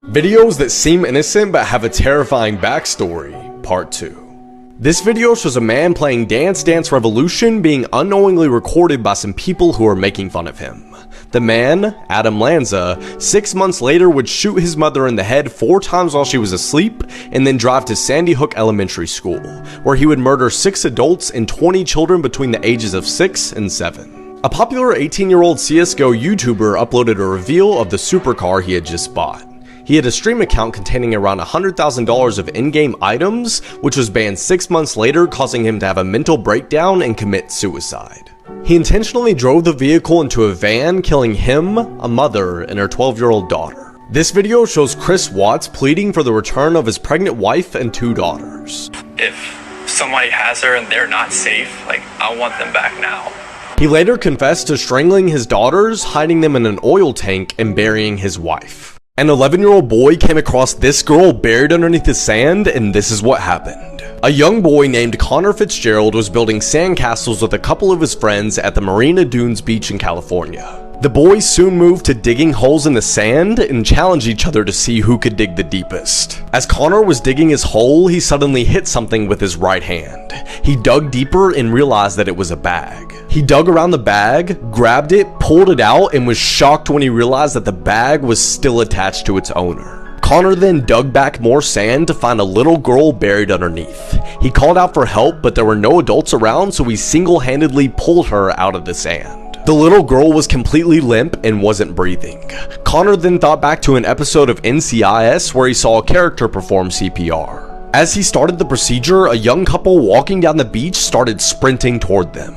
Videos that seem innocent but have a terrifying backstory, Part 2. This video shows a man playing Dance Dance Revolution being unknowingly recorded by some people who are making fun of him. The man, Adam Lanza, 6 months later would shoot his mother in the head 4 times while she was asleep and then drive to Sandy Hook Elementary School, where he would murder 6 adults and 20 children between the ages of 6 and 7. A popular 18-year-old CSGO YouTuber uploaded a reveal of the supercar he had just bought. He had a stream account containing around $100,000 of in-game items, which was banned 6 months later, causing him to have a mental breakdown and commit suicide. He intentionally drove the vehicle into a van, killing him, a mother, and her 12-year-old daughter. This video shows Chris Watts pleading for the return of his pregnant wife and 2 daughters. If somebody has her and they're not safe, I want them back now. He later confessed to strangling his daughters, hiding them in an oil tank, and burying his wife. An 11-year-old boy came across this girl buried underneath the sand, and this is what happened. A young boy named Connor Fitzgerald was building sandcastles with a couple of his friends at the Marina Dunes beach in California. The boys soon moved to digging holes in the sand and challenged each other to see who could dig the deepest. As Connor was digging his hole, he suddenly hit something with his right hand. He dug deeper and realized that it was a bag. He dug around the bag, grabbed it, pulled it out, and was shocked when he realized that the bag was still attached to its owner. Connor then dug back more sand to find a little girl buried underneath. He called out for help, but there were no adults around, so he single-handedly pulled her out of the sand. The little girl was completely limp and wasn't breathing. Connor then thought back to an episode of NCIS where he saw a character perform CPR. As he started the procedure, a young couple walking down the beach started sprinting toward them.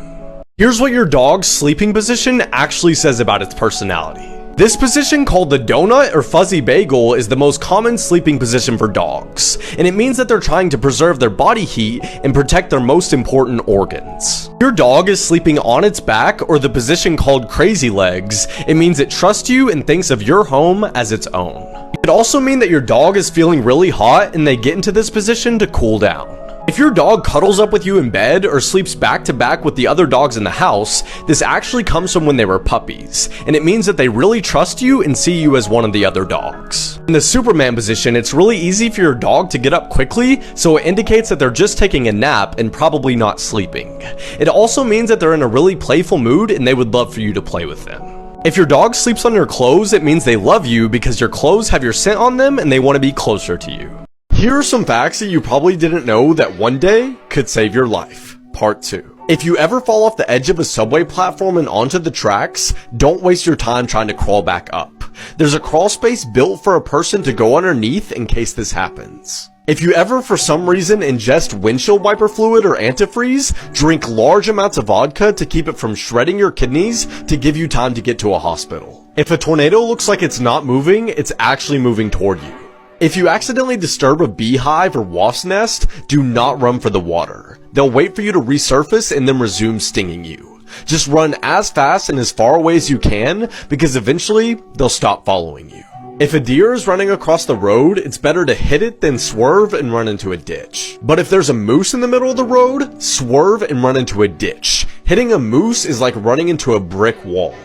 Here's what your dog's sleeping position actually says about its personality. This position, called the donut or fuzzy bagel, is the most common sleeping position for dogs, and it means that they're trying to preserve their body heat and protect their most important organs. If your dog is sleeping on its back, or the position called crazy legs, it means it trusts you and thinks of your home as its own. It could also mean that your dog is feeling really hot and they get into this position to cool down. If your dog cuddles up with you in bed or sleeps back to back with the other dogs in the house, this actually comes from when they were puppies, and it means that they really trust you and see you as one of the other dogs. In the Superman position, it's really easy for your dog to get up quickly, so it indicates that they're just taking a nap and probably not sleeping. It also means that they're in a really playful mood and they would love for you to play with them. If your dog sleeps on your clothes, it means they love you because your clothes have your scent on them and they want to be closer to you. Here are some facts that you probably didn't know that one day could save your life. Part 2. If you ever fall off the edge of a subway platform and onto the tracks, don't waste your time trying to crawl back up. There's a crawl space built for a person to go underneath in case this happens. If you ever for some reason ingest windshield wiper fluid or antifreeze, drink large amounts of vodka to keep it from shredding your kidneys to give you time to get to a hospital. If a tornado looks like it's not moving, it's actually moving toward you. If you accidentally disturb a beehive or wasp's nest, do not run for the water. They'll wait for you to resurface and then resume stinging you. Just run as fast and as far away as you can, because eventually they'll stop following you. If a deer is running across the road, it's better to hit it than swerve and run into a ditch. But if there's a moose in the middle of the road, swerve and run into a ditch. Hitting a moose is like running into a brick wall.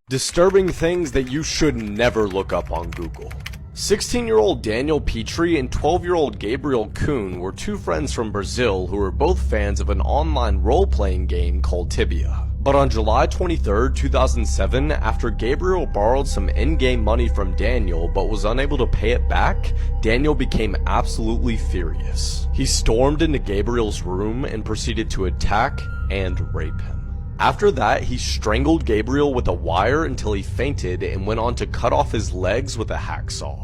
Disturbing things that you should never look up on Google. 16-year-old Daniel Petrie and 12-year-old Gabriel Kuhn were 2 friends from Brazil who were both fans of an online role-playing game called Tibia. But on July 23, 2007, after Gabriel borrowed some in-game money from Daniel but was unable to pay it back, Daniel became absolutely furious. He stormed into Gabriel's room and proceeded to attack and rape him. After that, he strangled Gabriel with a wire until he fainted and went on to cut off his legs with a hacksaw.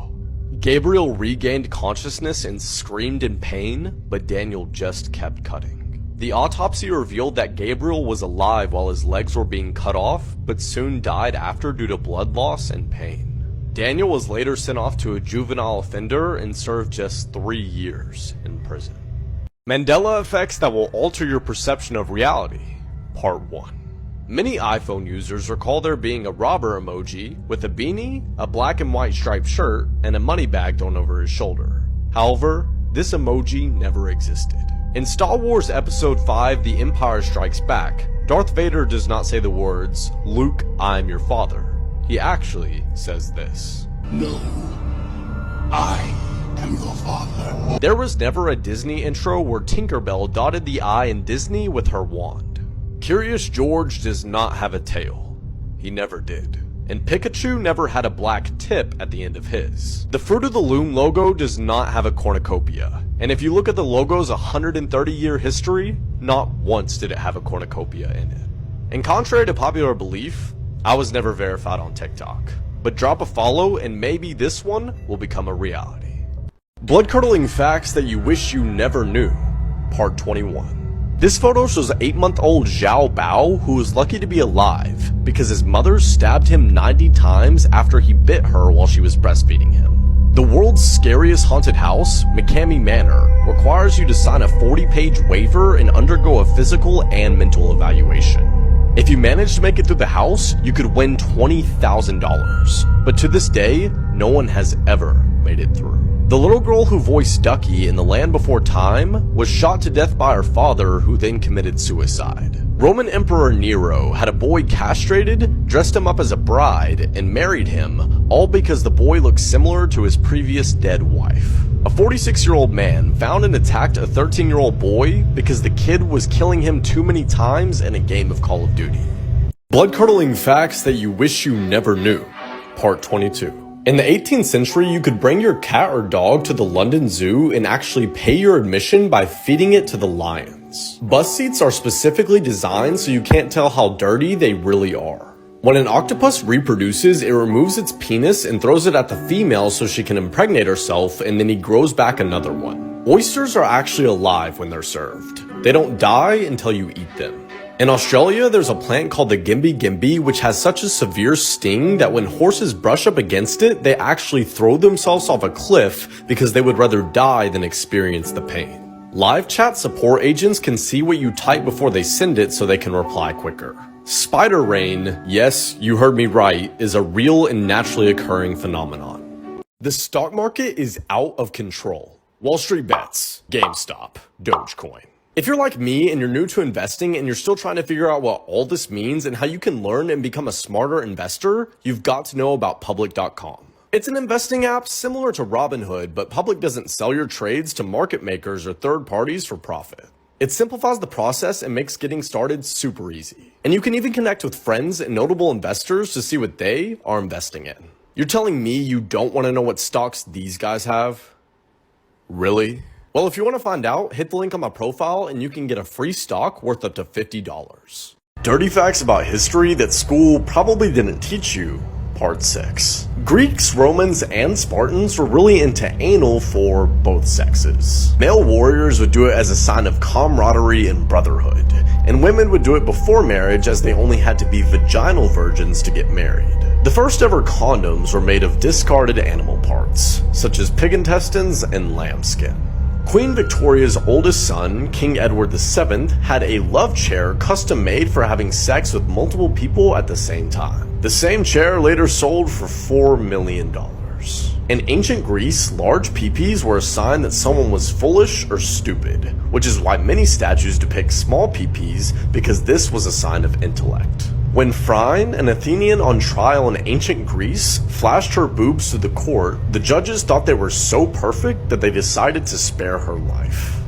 Gabriel regained consciousness and screamed in pain, but Daniel just kept cutting. The autopsy revealed that Gabriel was alive while his legs were being cut off, but soon died after due to blood loss and pain. Daniel was later sent off to a juvenile offender and served just 3 years in prison. Mandela effects that will alter your perception of reality. Part 1. Many iPhone users recall there being a robber emoji with a beanie, a black and white striped shirt, and a money bag thrown over his shoulder. However, this emoji never existed. In Star Wars Episode 5, The Empire Strikes Back, Darth Vader does not say the words, "Luke, I am your father." He actually says this. No, I There was never a Disney intro where Tinkerbell dotted the I in Disney with her wand. Curious George does not have a tail. He never did. And Pikachu never had a black tip at the end of his. The Fruit of the Loom logo does not have a cornucopia. And if you look at the logo's 130-year history, not once did it have a cornucopia in it. And contrary to popular belief, I was never verified on TikTok. But drop a follow and maybe this one will become a reality. Blood-curdling facts that you wish you never knew, part 21. This photo shows 8-month-old Xiao Bao who was lucky to be alive because his mother stabbed him 90 times after he bit her while she was breastfeeding him. The world's scariest haunted house, McCamey Manor, requires you to sign a 40-page waiver and undergo a physical and mental evaluation. If you manage to make it through the house, you could win $20,000. But to this day, no one has ever made it through. The little girl who voiced Ducky in The Land Before Time was shot to death by her father, who then committed suicide. Roman Emperor Nero had a boy castrated, dressed him up as a bride, and married him, all because the boy looked similar to his previous dead wife. A 46-year-old man found and attacked a 13-year-old boy because the kid was killing him too many times in a game of Call of Duty. Blood-curdling facts that you wish you never knew, part 22. In the 18th century, you could bring your cat or dog to the London Zoo and actually pay your admission by feeding it to the lions. Bus seats are specifically designed so you can't tell how dirty they really are. When an octopus reproduces, it removes its penis and throws it at the female so she can impregnate herself, and then he grows back another one. Oysters are actually alive when they're served. They don't die until you eat them. In Australia, there's a plant called the Gimbi Gimbi, which has such a severe sting that when horses brush up against it, they actually throw themselves off a cliff because they would rather die than experience the pain. Live chat support agents can see what you type before they send it so they can reply quicker. Spider rain, yes, you heard me right, is a real and naturally occurring phenomenon. The stock market is out of control. Wall Street bets, GameStop, Dogecoin. If you're like me and you're new to investing and you're still trying to figure out what all this means and how you can learn and become a smarter investor, you've got to know about Public.com. It's an investing app similar to Robinhood, but Public doesn't sell your trades to market makers or third parties for profit. It simplifies the process and makes getting started super easy. And you can even connect with friends and notable investors to see what they are investing in. You're telling me you don't want to know what stocks these guys have? Really? Well, if you want to find out, hit the link on my profile and you can get a free stock worth up to $50. Dirty facts about history that school probably didn't teach you, part 6. Greeks, Romans, and Spartans were really into anal for both sexes. Male warriors would do it as a sign of camaraderie and brotherhood, and women would do it before marriage as they only had to be vaginal virgins to get married. The first ever condoms were made of discarded animal parts, such as pig intestines and lambskin. Queen Victoria's oldest son, King Edward VII, had a love chair custom made for having sex with multiple people at the same time. The same chair later sold for $4 million. In ancient Greece, large peepees were a sign that someone was foolish or stupid, which is why many statues depict small peepees because this was a sign of intellect. When Phryne, an Athenian on trial in ancient Greece, flashed her boobs to the court, the judges thought they were so perfect that they decided to spare her life.